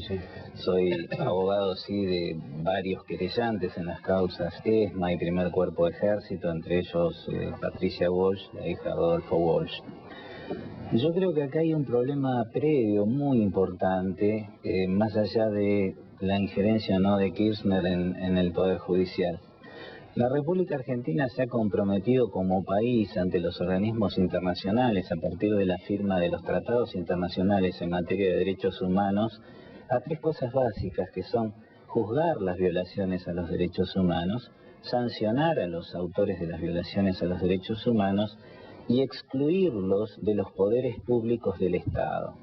sí. Soy abogado, sí, de varios querellantes en las causas ESMA y Primer Cuerpo de Ejército, entre ellos Patricia Walsh, la hija de Rodolfo Walsh. Yo creo que acá hay un problema previo muy importante, más allá de la injerencia o no de Kirchner en el Poder Judicial. La República Argentina se ha comprometido como país ante los organismos internacionales a partir de la firma de los tratados internacionales en materia de derechos humanos a tres cosas básicas, que son juzgar las violaciones a los derechos humanos, sancionar a los autores de las violaciones a los derechos humanos y excluirlos de los poderes públicos del Estado.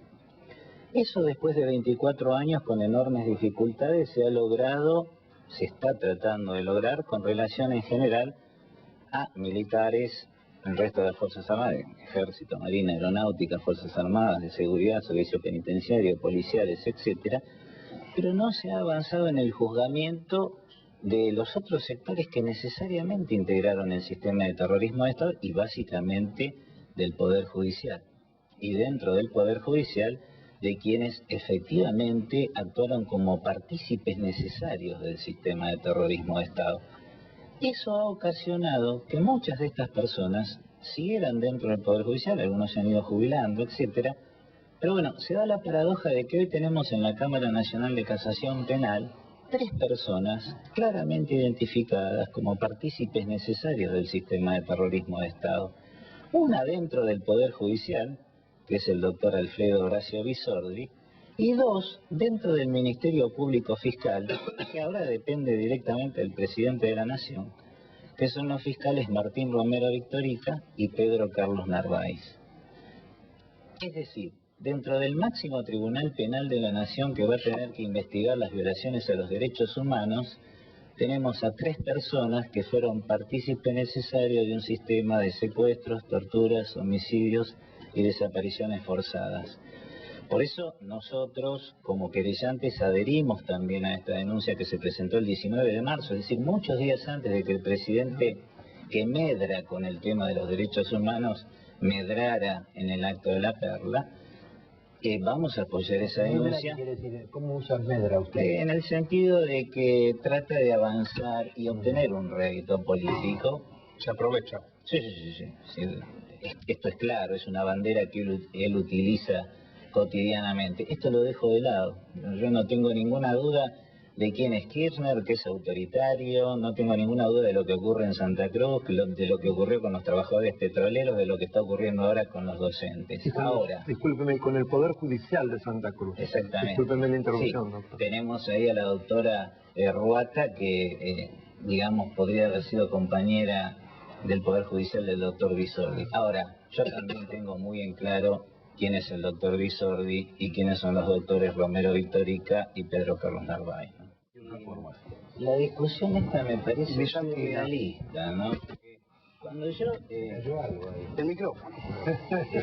Eso, después de 24 años con enormes dificultades, se ha logrado, se está tratando de lograr con relación en general a militares, el resto de las Fuerzas Armadas, Ejército, Marina, Aeronáutica, Fuerzas Armadas, de Seguridad, Servicio Penitenciario, policiales, etcétera, pero no se ha avanzado en el juzgamiento de los otros sectores que necesariamente integraron el sistema de terrorismo de Estado y básicamente del Poder Judicial. Y dentro del Poder Judicial, de quienes efectivamente actuaron como partícipes necesarios del sistema de terrorismo de Estado. Eso ha ocasionado que muchas de estas personas siguieran dentro del Poder Judicial, algunos se han ido jubilando, etcétera. Pero bueno, se da la paradoja de que hoy tenemos en la Cámara Nacional de Casación Penal tres personas claramente identificadas como partícipes necesarios del sistema de terrorismo de Estado. Una dentro del Poder Judicial, que es el doctor Alfredo Horacio Bisordi, y dos dentro del Ministerio Público Fiscal, que ahora depende directamente del presidente de la Nación, que son los fiscales Martín Romero Victorica y Pedro Carlos Narváez. Es decir, dentro del máximo tribunal penal de la Nación, que va a tener que investigar las violaciones a los derechos humanos, tenemos a tres personas que fueron partícipes necesarios de un sistema de secuestros, torturas, homicidios y desapariciones forzadas. Por eso nosotros, como querellantes, adherimos también a esta denuncia que se presentó el 19 de marzo, es decir, muchos días antes de que el presidente, que medra con el tema de los derechos humanos, medrara en el acto de la Perla, que vamos a apoyar esa denuncia. ¿Qué quiere decir? ¿Cómo usa medra usted? En el sentido de que trata de avanzar y obtener un rédito político. Se aprovecha. Sí. Esto es claro, es una bandera que él utiliza cotidianamente. Esto lo dejo de lado. Yo no tengo ninguna duda de quién es Kirchner, que es autoritario, no tengo ninguna duda de lo que ocurre en Santa Cruz, de lo que ocurrió con los trabajadores petroleros, de lo que está ocurriendo ahora con los docentes. Ahora, discúlpeme, con el Poder Judicial de Santa Cruz. Exactamente. Discúlpeme la interrupción, sí, doctor. Tenemos ahí a la doctora Ruata, que, digamos, podría haber sido compañera del Poder Judicial del doctor Bisordi. Ahora, yo también tengo muy en claro quién es el doctor Bisordi y quiénes son los doctores Romero Victorica y Pedro Carlos Narváez, ¿no? La discusión esta me parece surrealista, ¿no? Cuando yo... El micrófono.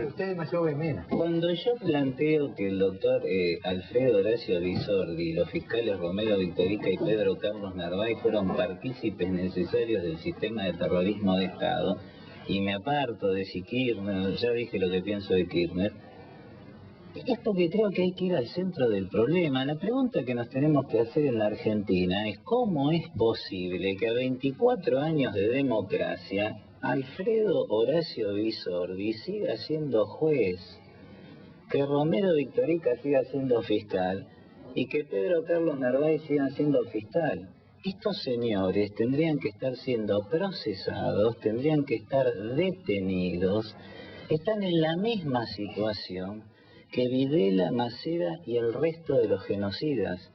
Usted es demasiado vehemente. Cuando yo planteo que el doctor Alfredo Horacio Bisordi, los fiscales Romero Victorica y Pedro Carlos Narváez fueron partícipes necesarios del sistema de terrorismo de Estado, y me aparto de si Kirchner, ya dije lo que pienso de Kirchner, es porque creo que hay que ir al centro del problema. La pregunta que nos tenemos que hacer en la Argentina es cómo es posible que a 24 años de democracia Alfredo Horacio Bisordi siga siendo juez, que Romero Victorica siga siendo fiscal y que Pedro Carlos Narváez siga siendo fiscal. Estos señores tendrían que estar siendo procesados, tendrían que estar detenidos, están en la misma situación que Videla, Macera y el resto de los genocidas.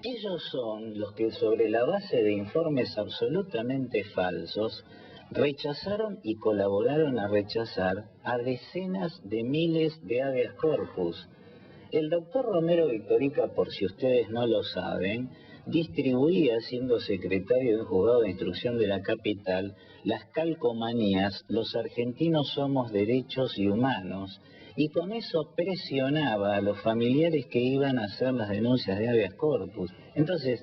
Ellos son los que, sobre la base de informes absolutamente falsos, rechazaron y colaboraron a rechazar a decenas de miles de habeas corpus. El doctor Romero Victorica, por si ustedes no lo saben, distribuía, siendo secretario de un juzgado de instrucción de la capital, las calcomanías "Los argentinos somos derechos y humanos", y con eso presionaba a los familiares que iban a hacer las denuncias de habeas corpus. Entonces,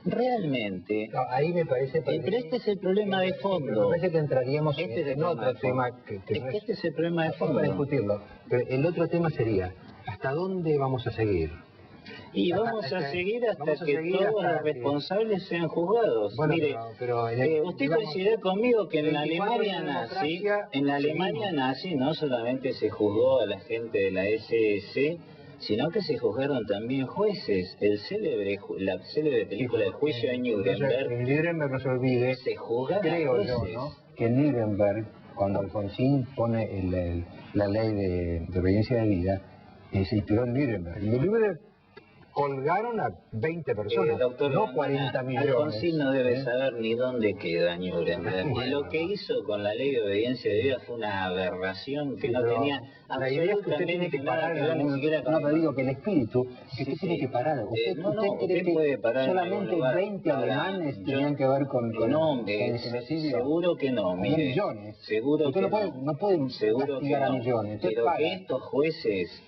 realmente... No, ahí me parece... pero este es el problema de fondo. Me parece que entraríamos en otro tema que este es el problema de fondo. Para discutirlo. Pero el otro tema sería, ¿hasta dónde vamos a seguir? Y vamos a seguir hasta que todos los responsables sean juzgados. Bueno, Mire, pero usted coincidirá conmigo que en la 24 Alemania de nazi, democracia, no solamente se juzgó a la gente de la SS, sino que se juzgaron también jueces. La célebre película El juicio de Nuremberg, En Nuremberg no se olvide, se juzgan a creo yo, jueces. ¿no?, que en Nuremberg, cuando Alfonsín pone la ley de obediencia de vida, se inspiró en Nuremberg. Y en Nuremberg colgaron a 20 personas, Doctor no Grondona, 40 millones. Alfonsín no debe saber ni dónde queda Nuremberg. Y lo que hizo con la ley de obediencia de vida fue una aberración que no tenía la idea es que usted tiene que nada parar que ver ni siquiera con... No, pero digo que el espíritu, que usted tiene que parar. ¿Usted cree puede parar que solamente 20 alemanes tenían que ver con el genocidio? Seguro que no, mire. Millones. Seguro usted que no puede castigar a millones. Pero que estos jueces,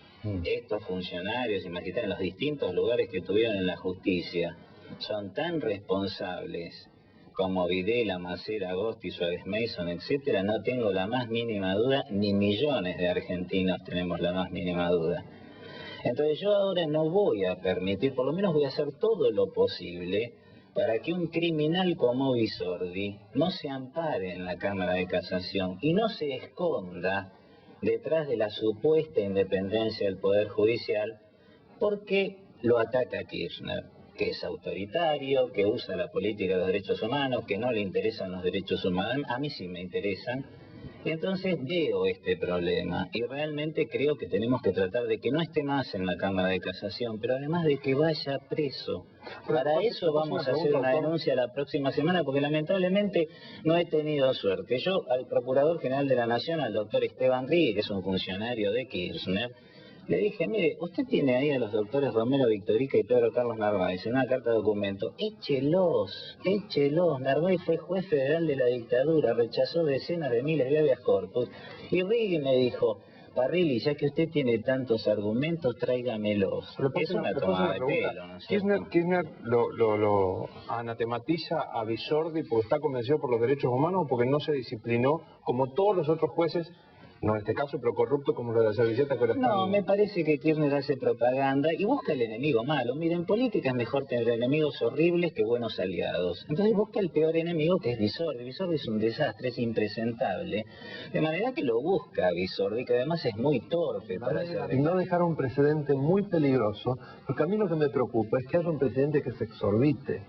estos funcionarios y magistrados en los distintos lugares que tuvieron en la justicia son tan responsables como Videla, Macera, Agosti, Suárez Mason, etcétera, no tengo la más mínima duda, ni millones de argentinos tenemos la más mínima duda. Entonces yo ahora no voy a permitir, por lo menos voy a hacer todo lo posible para que un criminal como Bisordi no se ampare en la Cámara de Casación y no se esconda detrás de la supuesta independencia del Poder Judicial, porque lo ataca Kirchner, que es autoritario, que usa la política de los derechos humanos, que no le interesan los derechos humanos. A mí sí me interesan. Y entonces veo este problema y realmente creo que tenemos que tratar de que no esté más en la Cámara de Casación, pero además de que vaya preso. Para eso vamos a hacer una denuncia la próxima semana, porque lamentablemente no he tenido suerte. Yo al Procurador General de la Nación, al doctor Esteban Rí, que es un funcionario de Kirchner, le dije, mire, usted tiene ahí a los doctores Romero Victorica y Pedro Carlos Narváez en una carta de documento, échelos. Narváez fue juez federal de la dictadura, rechazó decenas de miles de habeas corpus. Y Rigui me dijo, Parrilli, ya que usted tiene tantos argumentos, tráigamelos. Es una tomada de pelo, ¿no es cierto? Kirchner lo anatematiza a Bisordi porque está convencido por los derechos humanos o porque no se disciplinó como todos los otros jueces, no en este caso, pero corrupto como lo de la servilleta que ahora está... No, me parece que Kirchner hace propaganda y busca el enemigo malo. Miren, en política es mejor tener enemigos horribles que buenos aliados. Entonces busca el peor enemigo, que es Bisordi. Bisordi es un desastre, es impresentable. De manera que lo busca Bisordi, que además es muy torpe para hacer... Y no dejar un precedente muy peligroso, porque a mí lo que me preocupa es que haya un presidente que se exorbite.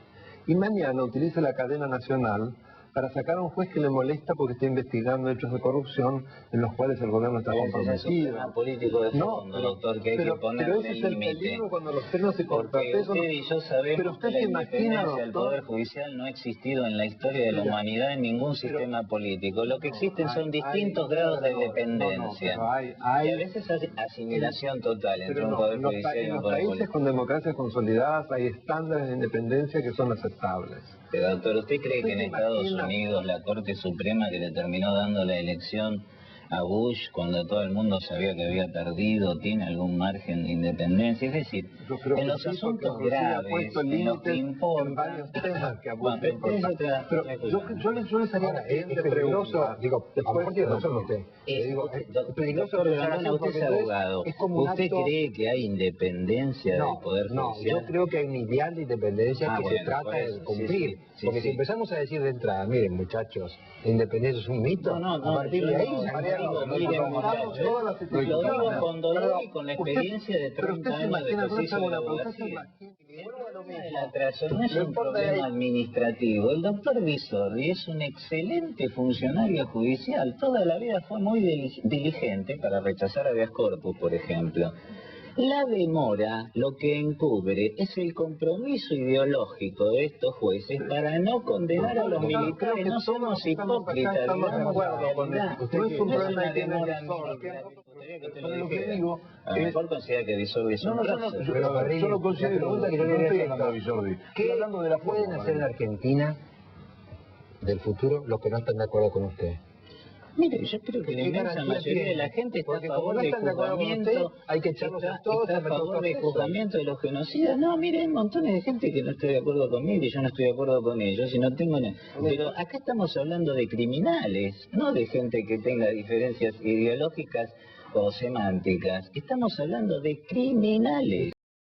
Y mañana utilice la cadena nacional para sacar a un juez que le molesta porque está investigando hechos de corrupción en los cuales el gobierno está comprometido. Es un tema político de fondo, doctor, que hay que ponerle el límite. Cuando los temas se cortan. Porque usted y yo sabemos que la independencia del Poder Judicial no ha existido en la historia de la humanidad en ningún sistema político. Lo que existen son distintos grados de dependencia. Y a veces hay asimilación total entre un Poder Judicial y un Poder político. En los países político. con democracias consolidadas hay estándares de independencia que son aceptables. Pero doctor, ¿usted cree que en Estados Unidos la Corte Suprema, que le terminó dando la elección a Bush cuando todo el mundo sabía que había perdido, tiene algún margen de independencia? Es decir, en los asuntos graves, en los que importan... varios temas que Bueno, pero es otra yo les haría la siguiente pregunta. Digo, después de razón usted. Doctor Grondona, usted es abogado. ¿Usted cree que hay independencia del Poder Judicial? No, yo creo que hay un ideal de independencia que se trata de cumplir. Porque si empezamos a decir de entrada, miren muchachos, la independencia es un mito, a partir de ahí... Lo digo con dolor y con la experiencia de 30 años de ejercicio de la abogacía. La traición no es un problema administrativo. El doctor Bisordi es un excelente funcionario judicial. Toda la vida fue muy diligente para rechazar habeas corpus, por ejemplo. La demora lo que encubre es el compromiso ideológico de estos jueces para no condenar a los militares. No somos hipócritas, digamos la realidad. No es un problema de demora a lo mejor considera que Bisordi es un prócer. Yo lo considero. ¿Qué pueden hacer en Argentina del futuro los que no están de acuerdo con usted? Mire, yo creo que la inmensa mayoría de la gente está a favor del juzgamiento, hay que echarlos a todos, está a favor del juzgamiento de los genocidas. No, mire, hay montones de gente que no está de acuerdo conmigo y yo no estoy de acuerdo con ellos y no tengo nada. Pero acá estamos hablando de criminales, no de gente que tenga diferencias ideológicas o semánticas. Estamos hablando de criminales.